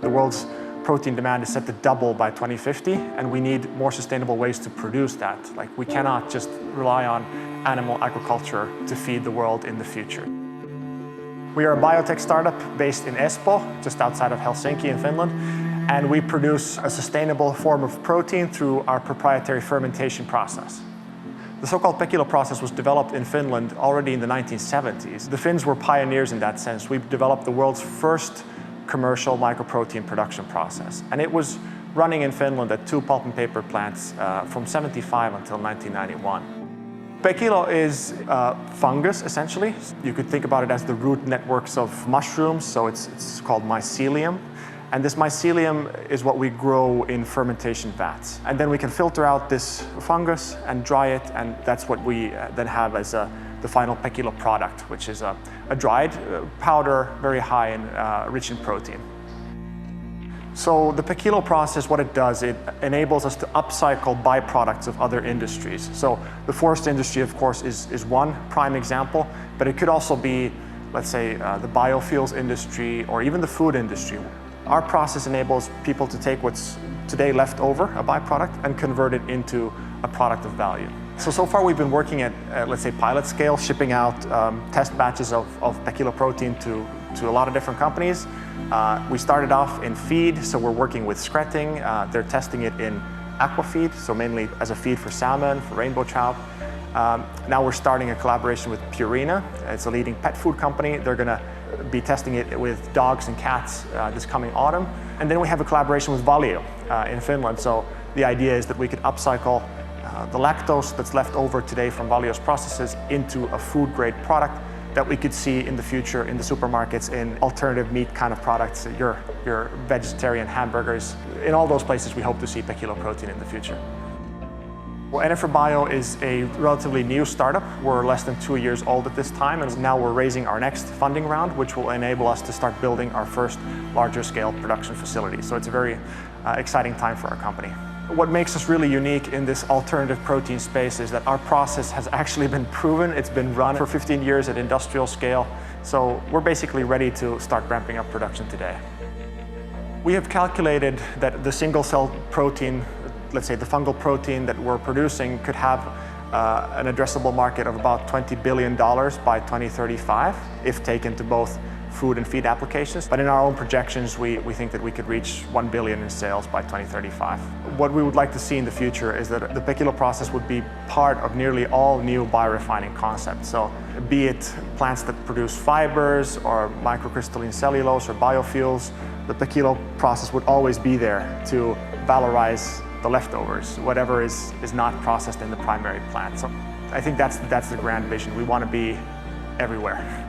The world's protein demand is set to double by 2050, and we need more sustainable ways to produce that. Like, we cannot just rely on animal agriculture to feed the world in the future. We are a biotech startup based in Espoo, just outside of Helsinki in Finland, and we produce a sustainable form of protein through our proprietary fermentation process. The so-called PEKILO process was developed in Finland already in the 1970s. The Finns were pioneers in that sense. We developed the world's first commercial mycoprotein production process. And it was running in Finland at 2 pulp and paper plants from 1975 until 1991. PEKILO is fungus, essentially. You could think about it as the root networks of mushrooms, so it's called mycelium. And this mycelium is what we grow in fermentation vats. And then we can filter out this fungus and dry it, and that's what we then have as the final PEKILO product, which is a dried powder, very high and rich in protein. So the PEKILO process, what it does, it enables us to upcycle byproducts of other industries. So the forest industry, of course, is one prime example, but it could also be, let's say, the biofuels industry or even the food industry. Our process enables people to take what's today left over, a byproduct, and convert it into a product of value. So far we've been working at, let's say, pilot scale, shipping out test batches of PEKILO protein to a lot of different companies. We started off in feed, so we're working with Skretting. They're testing it in aqua feed, so mainly as a feed for salmon, for rainbow trout. Now we're starting a collaboration with Purina. It's a leading pet food company. They're going to be testing it with dogs and cats this coming autumn. And then we have a collaboration with Valio in Finland. So the idea is that we could upcycle the lactose that's left over today from Valio's processes into a food-grade product that we could see in the future in the supermarkets in alternative meat kind of products, your vegetarian hamburgers. In all those places, we hope to see PEKILO protein in the future. Well, Eniferbio is a relatively new startup. We're less than 2 years old at this time, and now we're raising our next funding round, which will enable us to start building our first larger scale production facility. So it's a very exciting time for our company. What makes us really unique in this alternative protein space is that our process has actually been proven. It's been run for 15 years at industrial scale. So we're basically ready to start ramping up production today. We have calculated that the single cell protein, let's say the fungal protein that we're producing, could have an addressable market of about $20 billion by 2035 if taken to both food and feed applications. But in our own projections, we think that we could reach 1 billion in sales by 2035. What we would like to see in the future is that the PEKILO process would be part of nearly all new biorefining concepts. So be it plants that produce fibers or microcrystalline cellulose or biofuels, the PEKILO process would always be there to valorize the leftovers, whatever is not processed in the primary plant. So I think that's the grand vision. We want to be everywhere.